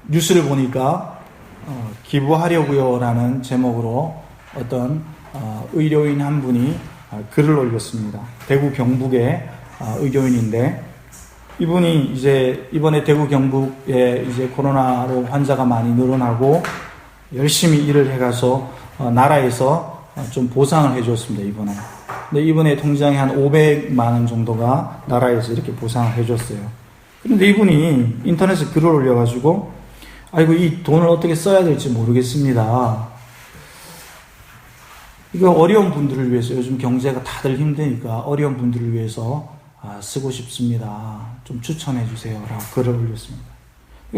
뉴스를 보니까 기부하려고요 라는 제목으로 어떤 의료인 한 분이 글을 올렸습니다. 대구 경북의 의료인인데, 이분이 이제 이번에 대구 경북에 이제 코로나로 환자가 많이 늘어나고 열심히 일을 해가서 나라에서 좀 보상을 해줬습니다. 근데 이번에 통장에 한 500만 원 정도가 나라에서 이렇게 보상을 해줬어요. 그런데 이분이 인터넷에 글을 올려가지고, 아이고, 이 돈을 어떻게 써야 될지 모르겠습니다. 이거 어려운 분들을 위해서, 요즘 경제가 다들 힘드니까 어려운 분들을 위해서 쓰고 싶습니다. 좀 추천해 주세요. 라고 글을 올렸습니다.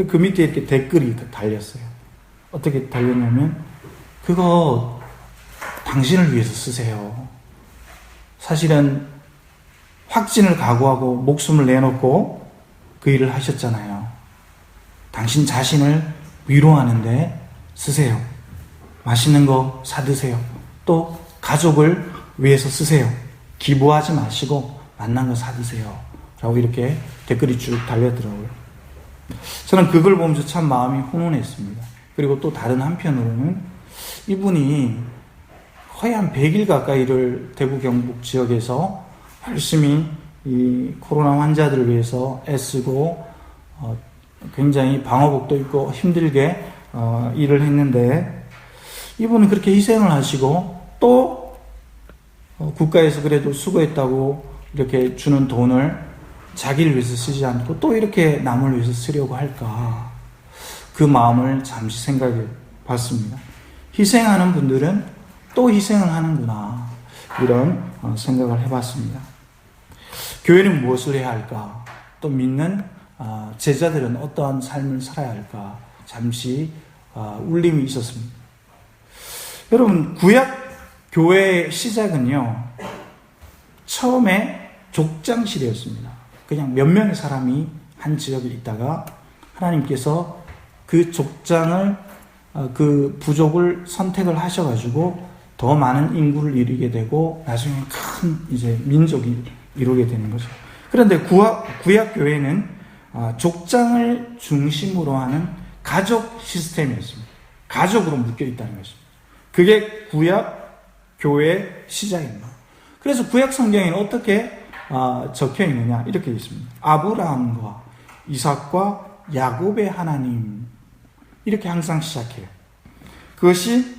그 밑에 이렇게 댓글이 달렸어요. 어떻게 달렸냐면, 그거 당신을 위해서 쓰세요. 사실은 확진을 각오하고 목숨을 내놓고 그 일을 하셨잖아요. 당신 자신을 위로하는데 쓰세요. 맛있는 거 사드세요. 또 가족을 위해서 쓰세요. 기부하지 마시고 맛난 거 사드세요. 라고 이렇게 댓글이 쭉 달렸더라고요. 저는 그걸 보면서 참 마음이 훈훈했습니다. 그리고 또 다른 한편으로는 이분이 거의 한 100일 가까이를 대구 경북 지역에서 열심히 이 코로나 환자들을 위해서 애쓰고 굉장히 방호복도 입고 힘들게 일을 했는데, 이분은 그렇게 희생을 하시고 또 국가에서 그래도 수고했다고 이렇게 주는 돈을 자기를 위해서 쓰지 않고 또 이렇게 남을 위해서 쓰려고 할까, 그 마음을 잠시 생각해 봤습니다. 희생하는 분들은 또 희생을 하는구나, 이런 생각을 해봤습니다. 교회는 무엇을 해야 할까, 또 믿는 제자들은 어떠한 삶을 살아야 할까, 잠시 울림이 있었습니다. 여러분, 구약 교회의 시작은요, 처음에 족장시대였습니다. 그냥 몇 명의 사람이 한 지역에 있다가 하나님께서 그 족장을, 그 부족을 선택을 하셔가지고 더 많은 인구를 이루게 되고 나중에 큰 이제 민족이 이루게 되는 거죠. 그런데 구약 교회는 족장을 중심으로 하는 가족 시스템이었습니다. 가족으로 묶여 있다는 것입니다. 그게 구약 교회의 시작입니다. 그래서 구약 성경에는 어떻게 적혀 있느냐, 이렇게 되어 있습니다. 아브라함과 이삭과 야곱의 하나님, 이렇게 항상 시작해요. 그것이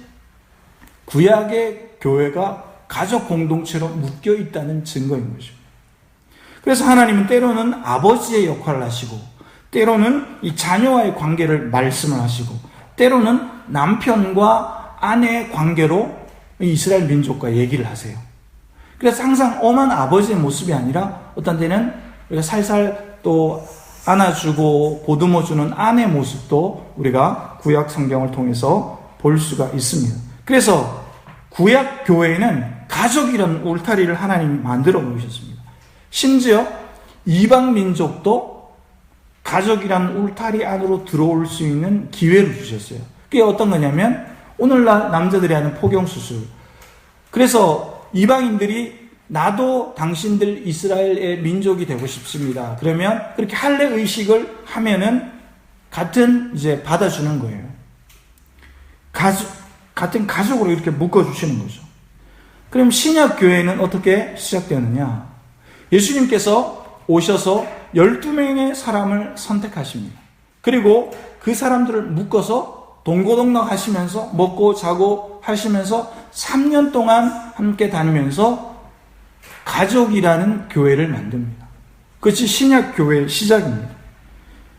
구약의 교회가 가족 공동체로 묶여 있다는 증거인 것입니다. 그래서 하나님은 때로는 아버지의 역할을 하시고, 때로는 이 자녀와의 관계를 말씀을 하시고, 때로는 남편과 아내의 관계로 이스라엘 민족과 얘기를 하세요. 그래서 항상 엄한 아버지의 모습이 아니라 어떤 때는 우리가 살살 또 안아주고 보듬어주는 아내의 모습도 우리가 구약 성경을 통해서 볼 수가 있습니다. 그래서 구약 교회에는 가족이라는 울타리를 하나님이 만들어 놓으셨습니다. 심지어 이방 민족도 가족이라는 울타리 안으로 들어올 수 있는 기회를 주셨어요. 그게 어떤 거냐면, 오늘날 남자들이 하는 포경수술. 그래서 이방인들이 나도 당신들 이스라엘의 민족이 되고 싶습니다. 그러면 그렇게 할례 의식을 하면은 같은 이제 받아주는 거예요. 같은 가족으로 이렇게 묶어주시는 거죠. 그럼 신약 교회는 어떻게 시작되느냐? 예수님께서 오셔서 12명의 사람을 선택하십니다. 그리고 그 사람들을 묶어서 동고동락 하시면서 먹고 자고 하시면서 3년 동안 함께 다니면서 가족이라는 교회를 만듭니다. 그것이 신약 교회의 시작입니다.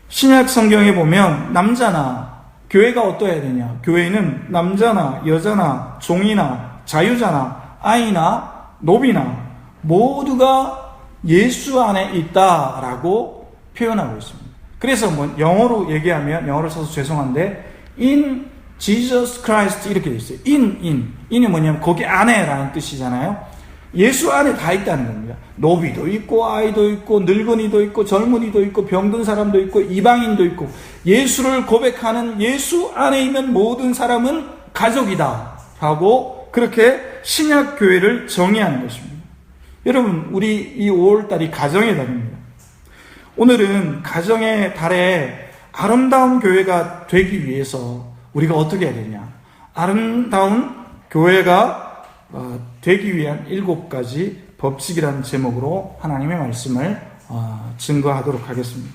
신약 성경에 보면 남자나, 교회가 어떠해야 되냐? 교회는 남자나 여자나 종이나 자유자나 아이나 노비나 모두가 예수 안에 있다라고 표현하고 있습니다. 그래서 뭐 영어로 얘기하면, 영어를 써서 죄송한데 in Jesus Christ 이렇게 되어 있어요. in이 뭐냐면 거기 안에라는 뜻이잖아요. 예수 안에 다 있다는 겁니다. 노비도 있고 아이도 있고 늙은이도 있고 젊은이도 있고 병든 사람도 있고 이방인도 있고, 예수를 고백하는 예수 안에 있는 모든 사람은 가족이다 라고 그렇게 신약 교회를 정의하는 것입니다. 여러분, 우리 이 5월달이 가정의 달입니다. 오늘은 가정의 달에 아름다운 교회가 되기 위해서 우리가 어떻게 해야 되냐? 아름다운 교회가 되기 위한 7가지 법칙이라는 제목으로 하나님의 말씀을 증거하도록 하겠습니다.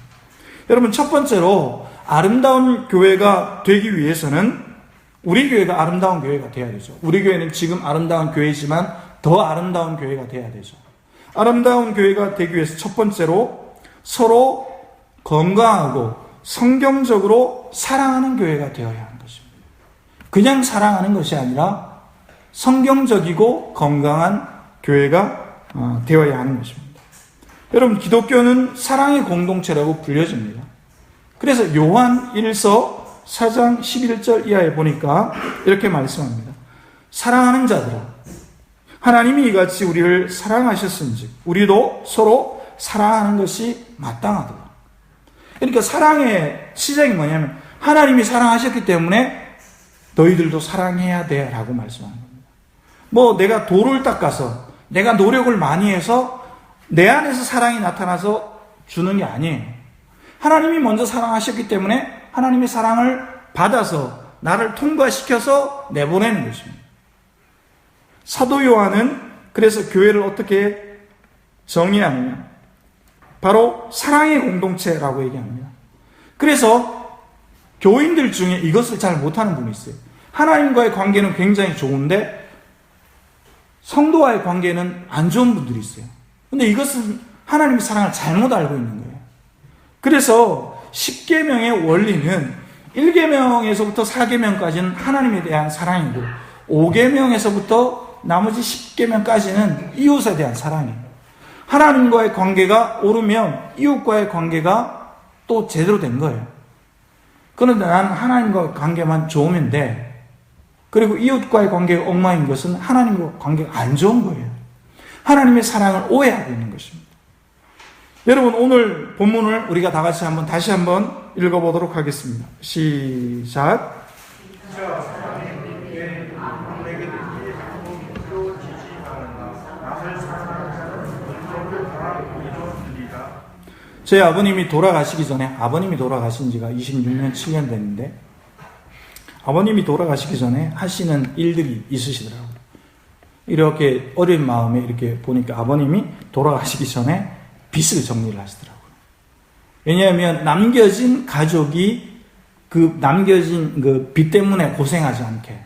여러분, 첫 번째로 아름다운 교회가 되기 위해서는 우리 교회가 아름다운 교회가 되어야 되죠. 우리 교회는 지금 아름다운 교회지만 더 아름다운 교회가 되어야 되죠. 아름다운 교회가 되기 위해서 첫 번째로 서로 건강하고 성경적으로 사랑하는 교회가 되어야 하는 것입니다. 그냥 사랑하는 것이 아니라 성경적이고 건강한 교회가 되어야 하는 것입니다. 여러분, 기독교는 사랑의 공동체라고 불려집니다. 그래서 요한 1서 4장 11절 이하에 보니까 이렇게 말씀합니다. 사랑하는 자들아, 하나님이 이같이 우리를 사랑하셨은즉 우리도 서로 사랑하는 것이 마땅하더라. 그러니까 사랑의 시작이 뭐냐면 하나님이 사랑하셨기 때문에 너희들도 사랑해야 돼 라고 말씀하는 겁니다. 내가 돌을 닦아서 내가 노력을 많이 해서 내 안에서 사랑이 나타나서 주는 게 아니에요. 하나님이 먼저 사랑하셨기 때문에 하나님의 사랑을 받아서 나를 통과시켜서 내보내는 것입니다. 사도 요한은 그래서 교회를 어떻게 정의하느냐? 바로 사랑의 공동체라고 얘기합니다. 그래서 교인들 중에 이것을 잘 못하는 분이 있어요. 하나님과의 관계는 굉장히 좋은데 성도와의 관계는 안 좋은 분들이 있어요. 근데 이것은 하나님의 사랑을 잘못 알고 있는 거예요. 그래서 10계명의 원리는 1계명에서부터 4계명까지는 하나님에 대한 사랑이고 5계명에서부터 나머지 10계명까지는 이웃에 대한 사랑이에요. 하나님과의 관계가 오르면 이웃과의 관계가 또 제대로 된 거예요. 그런데 나는 하나님과의 관계만 좋으면 돼. 그리고 이웃과의 관계가 엉망인 것은 하나님과 관계가 안 좋은 거예요. 하나님의 사랑을 오해하고 있는 것입니다. 여러분, 오늘 본문을 우리가 다시 한번 읽어보도록 하겠습니다. 시작. 제 아버님이 돌아가시기 전에, 아버님이 돌아가신 지가 26년, 7년 됐는데, 아버님이 돌아가시기 전에 하시는 일들이 있으시더라고요. 이렇게 어린 마음에 이렇게 보니까 아버님이 돌아가시기 전에 빚을 정리를 하시더라고요. 왜냐하면 남겨진 가족이 남겨진 그 빚 때문에 고생하지 않게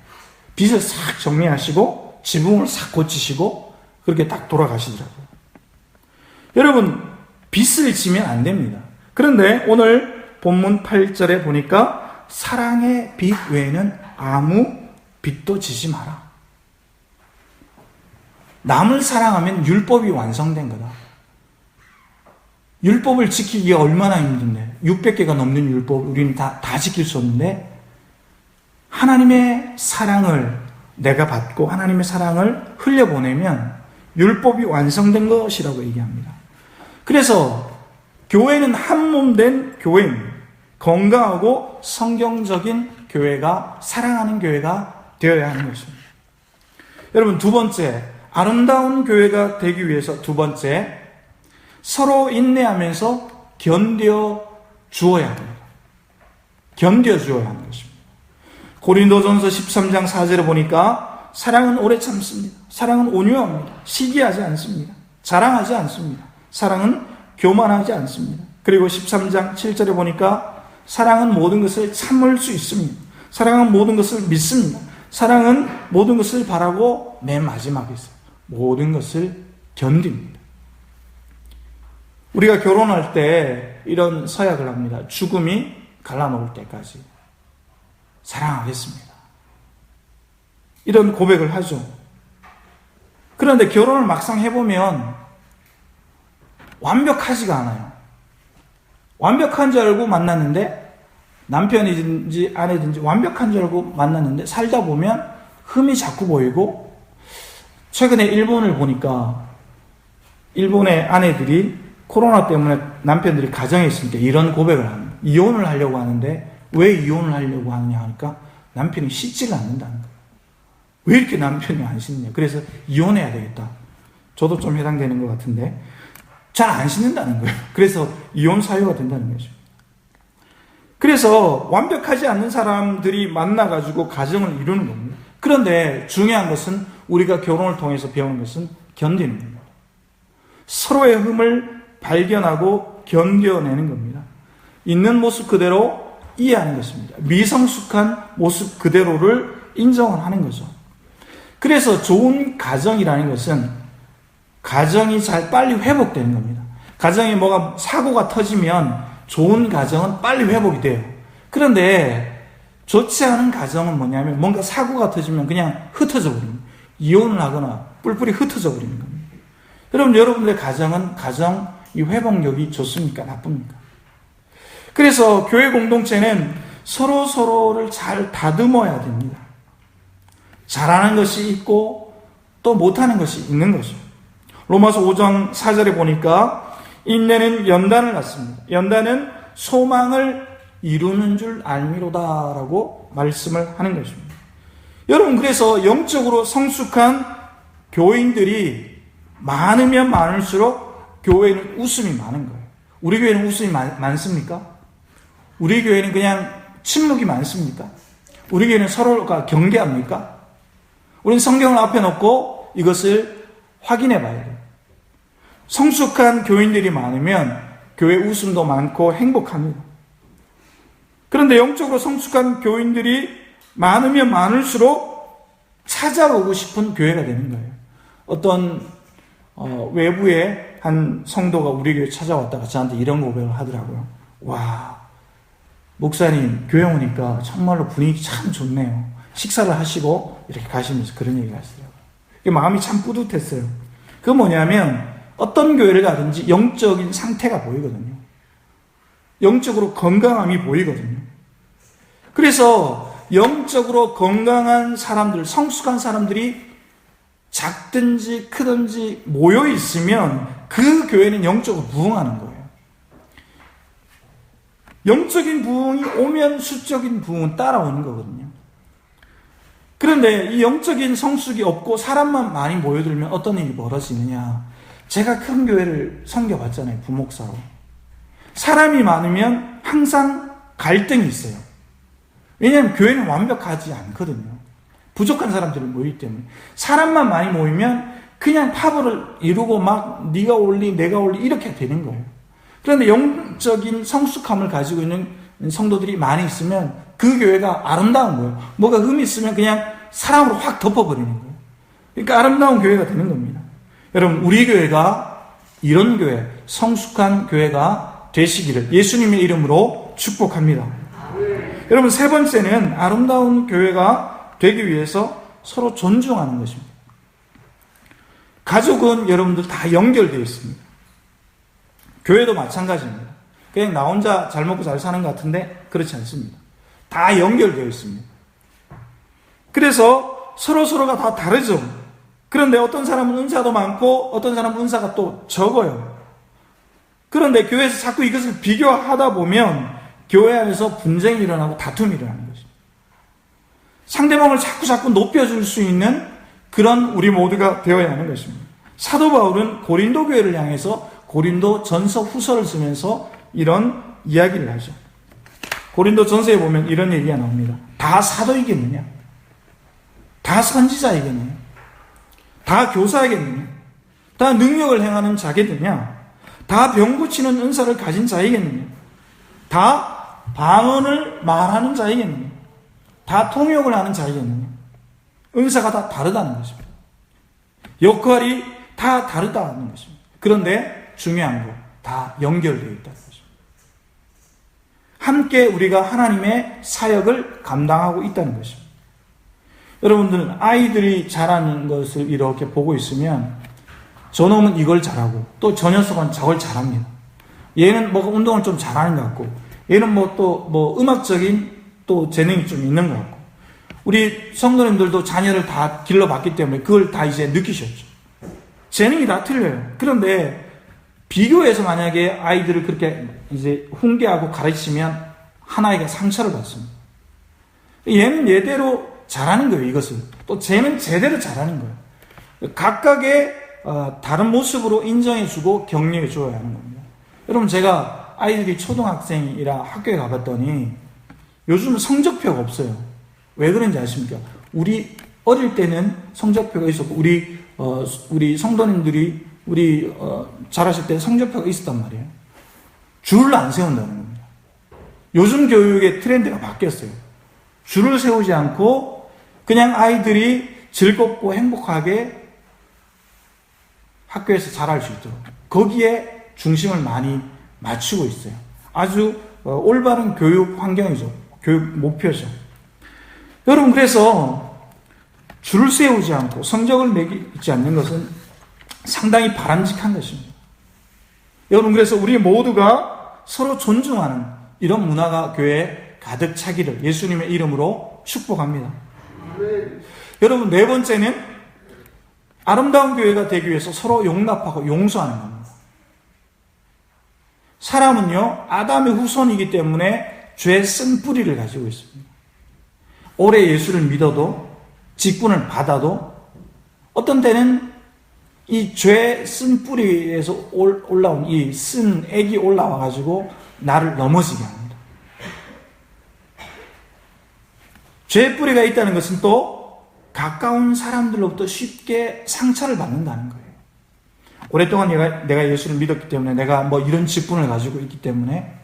빚을 싹 정리하시고 지붕을 싹 고치시고 그렇게 딱 돌아가시더라고요. 여러분, 빚을 지면 안 됩니다. 그런데 오늘 본문 8절에 보니까 사랑의 빚 외에는 아무 빚도 지지 마라. 남을 사랑하면 율법이 완성된 거다. 율법을 지키기가 얼마나 힘든데 600개가 넘는 율법을 우리는 다 지킬 수 없는데 하나님의 사랑을 내가 받고 하나님의 사랑을 흘려보내면 율법이 완성된 것이라고 얘기합니다. 그래서 교회는 한 몸 된 교회입니다. 건강하고 성경적인 교회가, 사랑하는 교회가 되어야 하는 것입니다. 여러분, 두 번째, 아름다운 교회가 되기 위해서 두 번째, 서로 인내하면서 견뎌 주어야 합니다. 견뎌 주어야 하는 것입니다. 고린도전서 13장 4절에 보니까 사랑은 오래 참습니다. 사랑은 온유합니다. 시기하지 않습니다. 자랑하지 않습니다. 사랑은 교만하지 않습니다. 그리고 13장 7절에 보니까 사랑은 모든 것을 참을 수 있습니다. 사랑은 모든 것을 믿습니다. 사랑은 모든 것을 바라고 맨 마지막에 있어요. 모든 것을 견딥니다. 우리가 결혼할 때 이런 서약을 합니다. 죽음이 갈라놓을 때까지 사랑하겠습니다. 이런 고백을 하죠. 그런데 결혼을 막상 해보면 완벽하지가 않아요. 완벽한 줄 알고 만났는데, 남편이든지 아내든지 완벽한 줄 알고 만났는데 살다 보면 흠이 자꾸 보이고, 최근에 일본을 보니까 일본의 아내들이 코로나 때문에 남편들이 가정에 있으니까 이런 고백을 합니다. 이혼을 하려고 하는데 왜 이혼을 하려고 하느냐 하니까 남편이 씻지를 않는다는 거예요. 왜 이렇게 남편이 안 씻느냐. 그래서 이혼해야 되겠다. 저도 좀 해당되는 것 같은데 잘 안 씻는다는 거예요. 그래서 이혼 사유가 된다는 거죠. 그래서 완벽하지 않는 사람들이 만나가지고 가정을 이루는 겁니다. 그런데 중요한 것은 우리가 결혼을 통해서 배우는 것은 견디는 겁니다. 서로의 흠을 발견하고 견뎌내는 겁니다. 있는 모습 그대로 이해하는 것입니다. 미성숙한 모습 그대로를 인정을 하는 거죠. 그래서 좋은 가정이라는 것은 가정이 잘 빨리 회복되는 겁니다. 가정에 뭐가 사고가 터지면 좋은 가정은 빨리 회복이 돼요. 그런데 좋지 않은 가정은 뭐냐면 뭔가 사고가 터지면 그냥 흩어져 버립니다. 이혼을 하거나 뿔뿔이 흩어져 버리는 겁니다. 여러분, 여러분들의 가정은 가정 이 회복력이 좋습니까? 나쁩니까? 그래서 교회 공동체는 서로를 잘 다듬어야 됩니다. 잘하는 것이 있고 또 못하는 것이 있는 거죠. 로마서 5장 4절에 보니까 인내는 연단을 낳습니다. 연단은 소망을 이루는 줄 알미로다라고 말씀을 하는 것입니다. 여러분, 그래서 영적으로 성숙한 교인들이 많으면 많을수록 교회는 웃음이 많은 거예요. 우리 교회는 웃음이 많습니까? 우리 교회는 그냥 침묵이 많습니까? 우리 교회는 서로가 경계합니까? 우리는 성경을 앞에 놓고 이것을 확인해 봐야 돼요. 성숙한 교인들이 많으면 교회 웃음도 많고 행복합니다. 그런데 영적으로 성숙한 교인들이 많으면 많을수록 찾아오고 싶은 교회가 되는 거예요. 어떤 외부의 한 성도가 우리 교회 찾아왔다가 저한테 이런 고백을 하더라고요. 와, 목사님 교회 오니까 정말로 분위기 참 좋네요. 식사를 하시고 이렇게 가시면서 그런 얘기를 하시더라고요. 마음이 참 뿌듯했어요. 그건 뭐냐면 어떤 교회를 가든지 영적인 상태가 보이거든요. 영적으로 건강함이 보이거든요. 그래서 영적으로 건강한 사람들, 성숙한 사람들이 작든지 크든지 모여 있으면 그 교회는 영적으로 부흥하는 거예요. 영적인 부흥이 오면 수적인 부흥은 따라오는 거거든요. 그런데 이 영적인 성숙이 없고 사람만 많이 모여들면 어떤 일이 벌어지느냐. 제가 큰 교회를 섬겨봤잖아요. 부목사로. 사람이 많으면 항상 갈등이 있어요. 왜냐하면 교회는 완벽하지 않거든요. 부족한 사람들이 모이기 때문에. 사람만 많이 모이면 그냥 파벌을 이루고 막 네가 올리 내가 올리 이렇게 되는 거예요. 그런데 영적인 성숙함을 가지고 있는 성도들이 많이 있으면 그 교회가 아름다운 거예요. 뭐가 흠이 있으면 그냥 사람으로 확 덮어버리는 거예요. 그러니까 아름다운 교회가 되는 겁니다. 여러분, 우리 교회가 이런 교회, 성숙한 교회가 되시기를 예수님의 이름으로 축복합니다. 여러분, 세 번째는 아름다운 교회가 되기 위해서 서로 존중하는 것입니다. 가족은 여러분들 다 연결되어 있습니다. 교회도 마찬가지입니다. 그냥 나 혼자 잘 먹고 잘 사는 것 같은데 그렇지 않습니다. 다 연결되어 있습니다. 그래서 서로가 다 다르죠. 그런데 어떤 사람은 은사도 많고 어떤 사람은 은사가 또 적어요. 그런데 교회에서 자꾸 이것을 비교하다 보면 교회 안에서 분쟁이 일어나고 다툼이 일어나는 것입니다. 상대방을 자꾸 높여줄 수 있는 그런 우리 모두가 되어야 하는 것입니다. 사도 바울은 고린도 교회를 향해서 고린도 전서 후서를 쓰면서 이런 이야기를 하죠. 고린도 전서에 보면 이런 얘기가 나옵니다. 다 사도이겠느냐? 다 선지자이겠느냐? 다 교사이겠느냐? 다 능력을 행하는 자겠느냐? 다 병 고치는 은사를 가진 자이겠느냐? 다 방언을 말하는 자이겠느냐? 다 통역을 하는 자이겠느냐? 은사가 다 다르다는 것입니다. 역할이 다 다르다는 것입니다. 그런데 중요한 거, 다 연결되어 있다는 것입니다. 함께 우리가 하나님의 사역을 감당하고 있다는 것입니다. 여러분들은 아이들이 잘하는 것을 이렇게 보고 있으면 저놈은 이걸 잘하고 또 저 녀석은 저걸 잘합니다. 얘는 뭐 운동을 좀 잘하는 것 같고 얘는 또 음악적인 또 재능이 좀 있는 것 같고 우리 성도님들도 자녀를 다 길러봤기 때문에 그걸 다 이제 느끼셨죠. 재능이 다 틀려요. 그런데 비교해서 만약에 아이들을 그렇게 이제 훈계하고 가르치면 한 아이가 상처를 받습니다. 얘는 얘대로 잘하는 거예요, 이것을. 또 쟤는 제대로 잘하는 거예요. 각각의 다른 모습으로 인정해주고 격려해줘야 하는 겁니다. 여러분, 제가 아이들이 초등학생이라 학교에 가봤더니 요즘 성적표가 없어요. 왜 그런지 아십니까? 우리 어릴 때는 성적표가 있었고, 우리 성도님들이 잘하실 때 성적표가 있었단 말이에요. 줄을 안 세운다는 겁니다. 요즘 교육의 트렌드가 바뀌었어요. 줄을 세우지 않고 그냥 아이들이 즐겁고 행복하게 학교에서 잘할 수 있도록 거기에 중심을 많이 맞추고 있어요. 아주 올바른 교육 환경이죠. 교육 목표죠. 여러분, 그래서 줄을 세우지 않고 성적을 매기지 않는 것은 상당히 바람직한 것입니다. 여러분, 그래서 우리 모두가 서로 존중하는 이런 문화가 교회에 가득 차기를 예수님의 이름으로 축복합니다. 여러분, 네 번째는 아름다운 교회가 되기 위해서 서로 용납하고 용서하는 겁니다. 사람은요, 아담의 후손이기 때문에 죄의 쓴 뿌리를 가지고 있습니다. 오래 예수를 믿어도, 직분을 받아도, 어떤 때는 이 죄의 쓴 뿌리에서 올라온 이 쓴 액이 올라와가지고 나를 넘어지게 합니다. 죄의 뿌리가 있다는 것은 또 가까운 사람들로부터 쉽게 상처를 받는다는 거예요. 오랫동안 내가 예수를 믿었기 때문에, 내가 뭐 이런 직분을 가지고 있기 때문에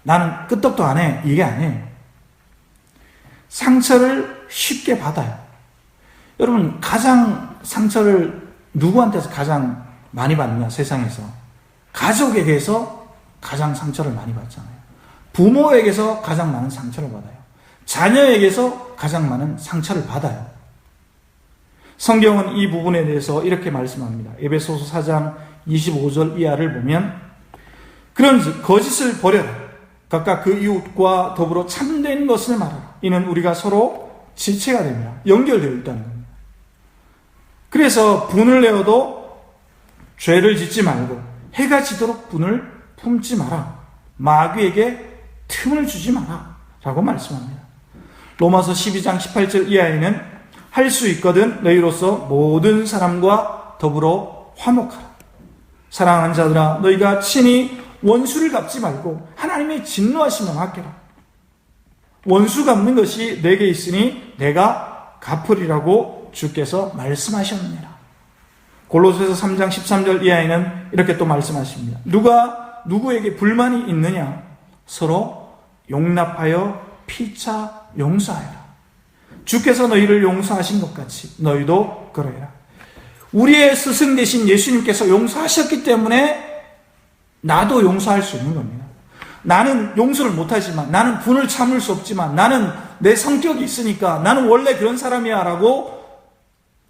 나는 끄떡도 안 해. 이게 아니에요. 상처를 쉽게 받아요. 여러분, 가장 상처를 누구한테서 가장 많이 받느냐, 세상에서? 가족에게서 가장 상처를 많이 받잖아요. 부모에게서 가장 많은 상처를 받아요. 자녀에게서 가장 많은 상처를 받아요. 성경은 이 부분에 대해서 이렇게 말씀합니다. 에베소서 4장 25절 이하를 보면, 그런즉 거짓을 버려라. 각각 그 이웃과 더불어 참된 것을 말하라. 이는 우리가 서로 지체가 됩니다. 연결되어 있다는 겁니다. 그래서 분을 내어도 죄를 짓지 말고 해가 지도록 분을 품지 마라. 마귀에게 틈을 주지 마라. 라고 말씀합니다. 로마서 12장 18절 이하에는 할 수 있거든 너희로서 모든 사람과 더불어 화목하라. 사랑하는 자들아, 너희가 친히 원수를 갚지 말고 하나님의 진노하심을 맡겨라. 원수 갚는 것이 내게 있으니 내가 갚으리라고 주께서 말씀하셨느니라. 골로새서 3장 13절 이하에는 이렇게 또 말씀하십니다. 누가 누구에게 불만이 있느냐? 서로 용납하여 피차 용서하여라. 주께서 너희를 용서하신 것 같이 너희도 그러해라. 우리의 스승 되신 예수님께서 용서하셨기 때문에 나도 용서할 수 있는 겁니다. 나는 용서를 못하지만, 나는 분을 참을 수 없지만, 나는 내 성격이 있으니까, 나는 원래 그런 사람이야 라고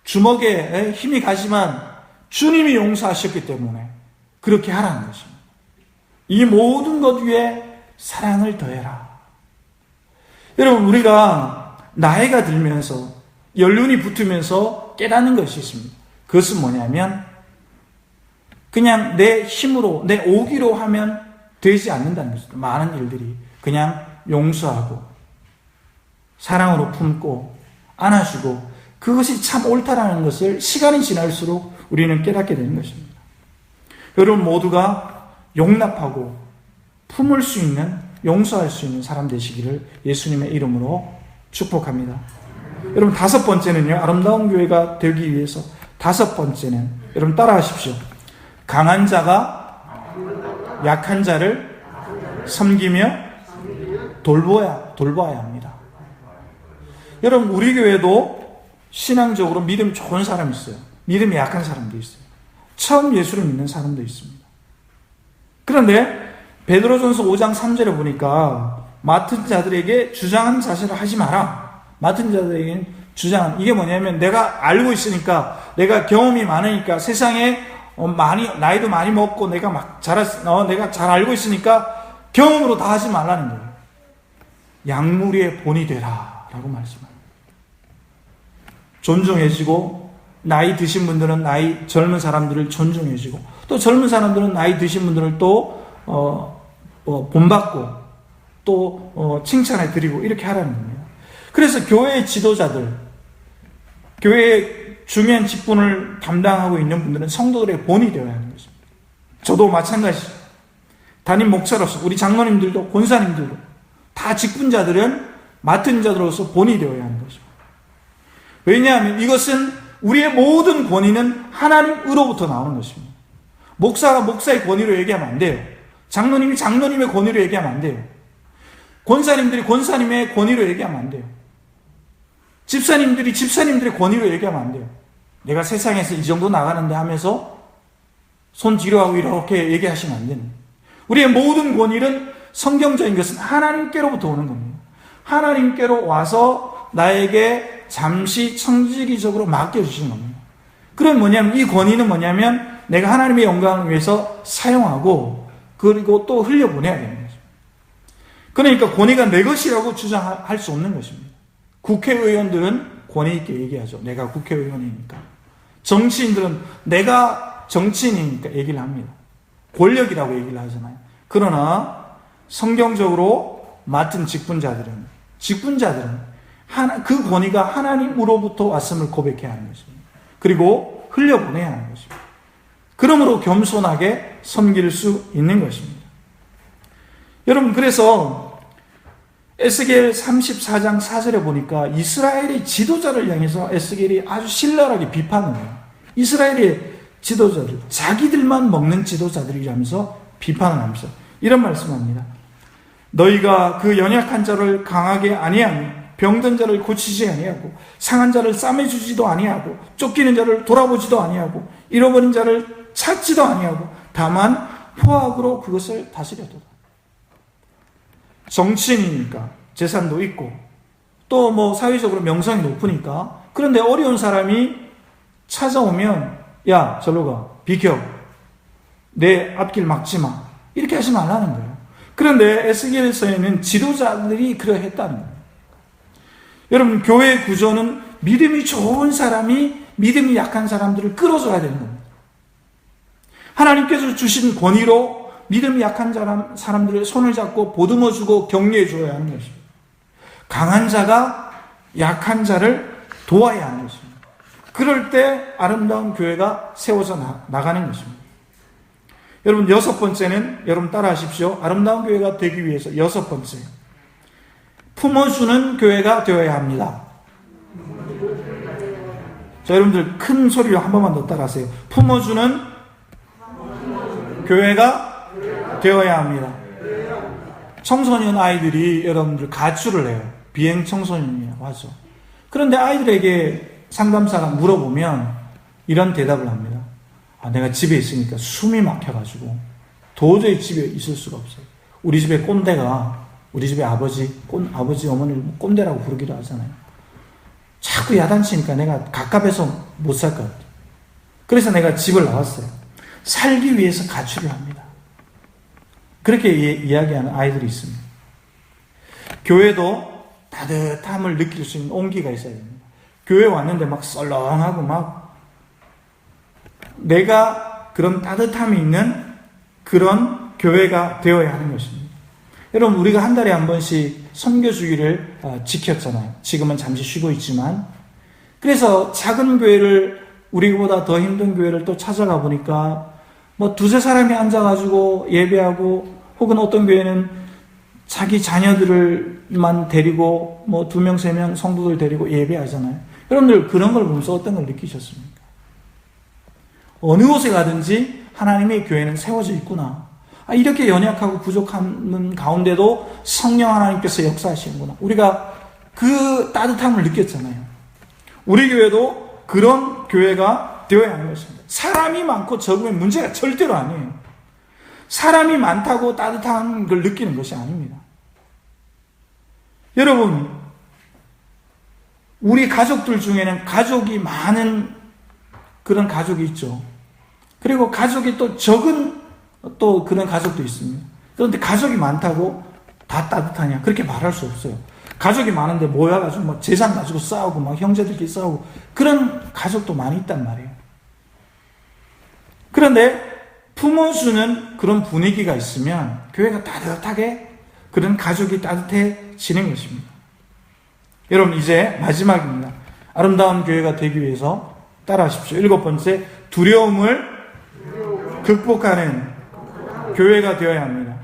주먹에 힘이 가지만 주님이 용서하셨기 때문에 그렇게 하라는 것입니다. 이 모든 것 위에 사랑을 더해라. 여러분, 우리가 나이가 들면서 연륜이 붙으면서 깨닫는 것이 있습니다. 그것은 뭐냐면 그냥 내 힘으로, 내 오기로 하면 되지 않는다는 것입니다. 많은 일들이 그냥 용서하고 사랑으로 품고 안아주고, 그것이 참 옳다라는 것을 시간이 지날수록 우리는 깨닫게 되는 것입니다. 여러분 모두가 용납하고 품을 수 있는, 용서할 수 있는 사람 되시기를 예수님의 이름으로 축복합니다. 여러분, 다섯 번째는요, 아름다운 교회가 되기 위해서 다섯 번째는, 여러분 따라하십시오. 강한 자가 약한 자를 섬기며 돌보아야 합니다. 여러분, 우리 교회도 신앙적으로 믿음 좋은 사람이 있어요. 믿음이 약한 사람도 있어요. 처음 예수를 믿는 사람도 있습니다. 그런데 베드로전서 5장 3절에 보니까 맡은 자들에게 주장하는 자세를 하지 마라. 맡은 자들에게는 주장하는, 이게 뭐냐면 내가 알고 있으니까, 내가 경험이 많으니까, 세상에 나이도 많이 먹고 내가 내가 잘 알고 있으니까 경험으로 다 하지 말라는 거예요. 약물의 본이 되라 라고 말씀합니다. 존중해지고, 나이 드신 분들은 젊은 사람들을 존중해주고, 또 젊은 사람들은 나이 드신 분들을 또 본받고 또 칭찬해 드리고 이렇게 하라는 겁니다. 그래서 교회의 지도자들, 교회의 중요한 직분을 담당하고 있는 분들은 성도들의 본이 되어야 하는 것입니다. 저도 마찬가지죠. 담임 목사로서, 우리 장로님들도 권사님들도 다 직분자들은 맡은 자들로서 본이 되어야 하는 것입니다. 왜냐하면 이것은 우리의 모든 권위는 하나님으로부터 나오는 것입니다. 목사가 목사의 권위로 얘기하면 안 돼요. 장로님이 장로님의 권위로 얘기하면 안 돼요. 권사님들이 권사님의 권위로 얘기하면 안 돼요. 집사님들이 집사님들의 권위로 얘기하면 안 돼요. 내가 세상에서 이 정도 나가는데 하면서 손 뒤로하고 이렇게 얘기하시면 안 됩니다. 우리의 모든 권위는 성경적인 것은 하나님께로부터 오는 겁니다. 하나님께로 와서 나에게 잠시 청지기적으로 맡겨주시는 겁니다. 그럼 뭐냐면, 이 권위는 뭐냐면 내가 하나님의 영광을 위해서 사용하고 그리고 또 흘려보내야 되는 거죠. 그러니까 권위가 내 것이라고 주장할 수 없는 것입니다. 국회의원들은 권위 있게 얘기하죠. 내가 국회의원이니까. 정치인들은 내가 정치인이니까 얘기를 합니다. 권력이라고 얘기를 하잖아요. 그러나 성경적으로 맡은 직분자들은 그 권위가 하나님으로부터 왔음을 고백해야 하는 것입니다. 그리고 흘려보내야 하는 것입니다. 그러므로 겸손하게 섬길 수 있는 것입니다. 여러분, 그래서 에스겔 34장 4절에 보니까 이스라엘의 지도자를 향해서 에스겔이 아주 신랄하게 비판을 해요. 이스라엘의 지도자들, 자기들만 먹는 지도자들이라면서 비판을 하면서 이런 말씀합니다. 너희가 그 연약한 자를 강하게 아니하며 병든 자를 고치지 아니하고 상한 자를 싸매주지도 아니하고 쫓기는 자를 돌아보지도 아니하고 잃어버린 자를 찾지도 아니하고 다만 포악으로 그것을 다스려도다. 정치인이니까 재산도 있고 또 뭐 사회적으로 명성이 높으니까, 그런데 어려운 사람이 찾아오면 야 절로 가, 비켜, 내 앞길 막지 마, 이렇게 하지 말라는 거예요. 그런데 에스겔서에는 지도자들이 그러했다는 거예요. 여러분, 교회 구조는 믿음이 좋은 사람이 믿음이 약한 사람들을 끌어줘야 되는 겁니다. 하나님께서 주신 권위로 믿음이 약한 사람들의 손을 잡고 보듬어주고 격려해줘야 하는 것입니다. 강한 자가 약한 자를 도와야 하는 것입니다. 그럴 때 아름다운 교회가 세워져 나가는 것입니다. 여러분, 여섯 번째는, 여러분 따라 하십시오. 아름다운 교회가 되기 위해서 여섯 번째, 품어주는 교회가 되어야 합니다. 자, 여러분들 큰 소리로 한 번만 더 따라하세요. 품어주는 교회가 되어야 합니다. 청소년 아이들이 여러분들 가출을 해요. 비행 청소년이에요. 맞죠? 그런데 아이들에게 상담사가 물어보면 이런 대답을 합니다. 내가 집에 있으니까 숨이 막혀가지고 도저히 집에 있을 수가 없어요. 우리 집에 꼰대가, 우리 집에 아버지 어머니를 꼰대라고 부르기도 하잖아요. 자꾸 야단치니까 내가 갑갑해서 못 살 것 같아요. 그래서 내가 집을 나왔어요. 살기 위해서 가출을 합니다. 그렇게 이야기하는 아이들이 있습니다. 교회도 따뜻함을 느낄 수 있는 온기가 있어야 됩니다. 교회 왔는데 막 썰렁하고 막 내가 그런 따뜻함이 있는 그런 교회가 되어야 하는 것입니다. 여러분, 우리가 한 달에 한 번씩 선교주기를 지켰잖아요. 지금은 잠시 쉬고 있지만. 그래서 작은 교회를, 우리보다 더 힘든 교회를 또 찾아가 보니까 뭐 두세 사람이 앉아가지고 예배하고, 혹은 어떤 교회는 자기 자녀들만 데리고 뭐 2명, 3명 성도들 데리고 예배하잖아요. 여러분들 그런 걸 보면서 어떤 걸 느끼셨습니까? 어느 곳에 가든지 하나님의 교회는 세워져 있구나. 이렇게 연약하고 부족한 가운데도 성령 하나님께서 역사하시는구나. 우리가 그 따뜻함을 느꼈잖아요. 우리 교회도 그런 교회가 되어야 하는 것입니다. 사람이 많고 적으면 문제가 절대로 아니에요. 사람이 많다고 따뜻한 걸 느끼는 것이 아닙니다. 여러분, 우리 가족들 중에는 가족이 많은 그런 가족이 있죠. 그리고 가족이 또 적은 또 그런 가족도 있습니다. 그런데 가족이 많다고 다 따뜻하냐? 그렇게 말할 수 없어요. 가족이 많은데 모여가지고 막 재산 가지고 싸우고 막 형제들끼리 싸우고 그런 가족도 많이 있단 말이에요. 그런데 품어주는 그런 분위기가 있으면 교회가 따뜻하게, 그런 가족이 따뜻해지는 것입니다. 여러분, 이제 마지막입니다. 아름다운 교회가 되기 위해서 따라하십시오. 7번째, 두려움을 극복하는 교회가 되어야 합니다.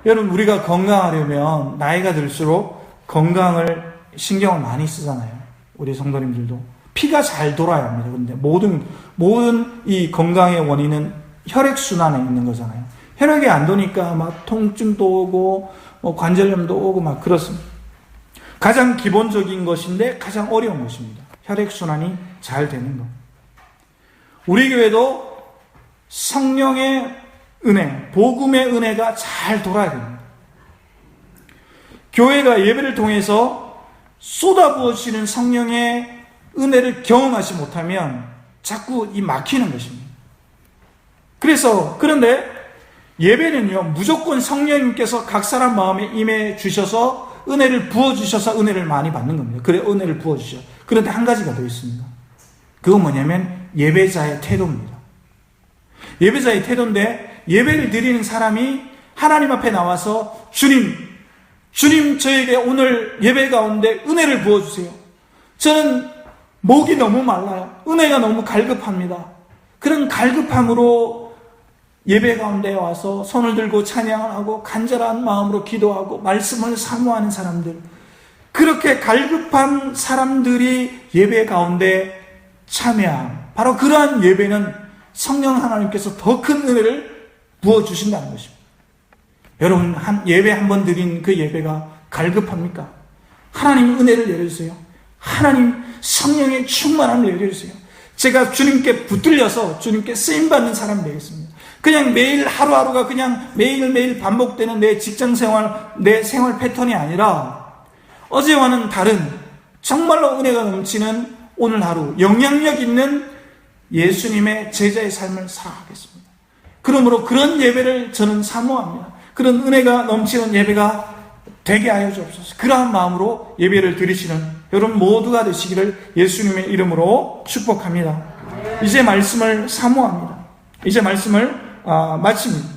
여러분, 우리가 건강하려면 나이가 들수록 건강을 신경을 많이 쓰잖아요. 우리 성도님들도. 피가 잘 돌아야 합니다. 근데 모든 이 건강의 원인은 혈액순환에 있는 거잖아요. 혈액이 안 도니까 막 통증도 오고, 관절염도 오고 막 그렇습니다. 가장 기본적인 것인데 가장 어려운 것입니다. 혈액순환이 잘 되는 것. 우리 교회도 성령의 은혜, 복음의 은혜가 잘 돌아야 됩니다. 교회가 예배를 통해서 쏟아부어지는 성령의 은혜를 경험하지 못하면 자꾸 막히는 것입니다. 그런데 예배는요, 무조건 성령님께서 각 사람 마음에 임해 주셔서 은혜를 부어주셔서 은혜를 많이 받는 겁니다. 그래, 은혜를 부어주셔. 그런데 한 가지가 더 있습니다. 그건 뭐냐면 예배자의 태도입니다. 예배자의 태도인데, 예배를 드리는 사람이 하나님 앞에 나와서 주님 저에게 오늘 예배 가운데 은혜를 부어주세요. 저는 목이 너무 말라요. 은혜가 너무 갈급합니다. 그런 갈급함으로 예배 가운데 와서 손을 들고 찬양을 하고 간절한 마음으로 기도하고 말씀을 사모하는 사람들, 그렇게 갈급한 사람들이 예배 가운데 참여함, 바로 그러한 예배는 성령 하나님께서 더 큰 은혜를 부어주신다는 것입니다. 여러분, 예배 한 번 드린 그 예배가 갈급합니까? 하나님 은혜를 내려주세요. 하나님 성령의 충만함을 내려주세요. 제가 주님께 붙들려서 주님께 쓰임받는 사람이 되겠습니다. 그냥 매일 하루하루가 그냥 매일매일 반복되는 내 직장생활, 내 생활 패턴이 아니라 어제와는 다른 정말로 은혜가 넘치는 오늘 하루 영향력 있는 예수님의 제자의 삶을 살아가겠습니다. 그러므로 그런 예배를 저는 사모합니다. 그런 은혜가 넘치는 예배가 되게 하여 주옵소서. 그러한 마음으로 예배를 드리시는 여러분 모두가 되시기를 예수님의 이름으로 축복합니다. 이제 말씀을 사모합니다. 이제 말씀을 마칩니다.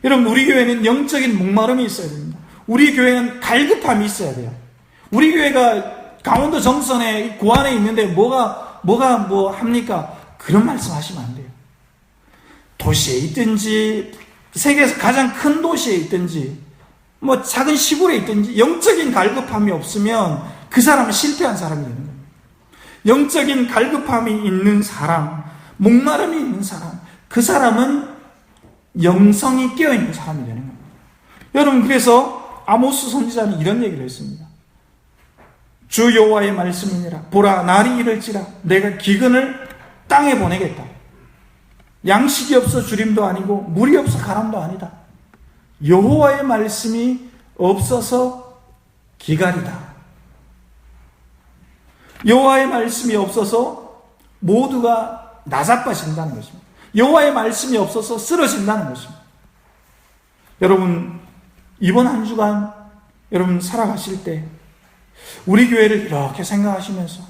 여러분, 우리 교회는 영적인 목마름이 있어야 됩니다. 우리 교회는 갈급함이 있어야 돼요. 우리 교회가 강원도 정선에 고안에 있는데 뭐가 뭐 합니까? 그런 말씀 하시면 안 돼요. 도시에 있든지 세계에서 가장 큰 도시에 있든지 뭐 작은 시골에 있든지 영적인 갈급함이 없으면 그 사람은 실패한 사람이 되는 겁니다. 영적인 갈급함이 있는 사람, 목마름이 있는 사람, 그 사람은 영성이 깨어있는 사람이 되는 겁니다. 여러분, 그래서 아모스 선지자는 이런 얘기를 했습니다. 주 여호와의 말씀이니라. 보라, 날이 이를지라 내가 기근을 땅에 보내겠다. 양식이 없어 주림도 아니고 물이 없어 가람도 아니다. 여호와의 말씀이 없어서 기갈이다. 여호와의 말씀이 없어서 모두가 나자빠진다는 것입니다. 여호와의 말씀이 없어서 쓰러진다는 것입니다. 여러분, 이번 한 주간 여러분 살아가실 때 우리 교회를 이렇게 생각하시면서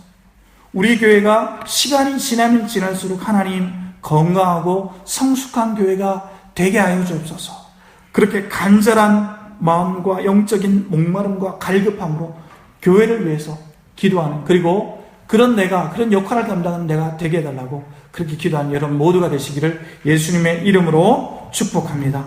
우리 교회가 시간이 지나면 지날수록 하나님 건강하고 성숙한 교회가 되게 하여 주옵소서. 그렇게 간절한 마음과 영적인 목마름과 갈급함으로 교회를 위해서 기도하는, 그리고 그런 역할을 감당하는 내가 되게 해달라고 그렇게 기도하는 여러분 모두가 되시기를 예수님의 이름으로 축복합니다.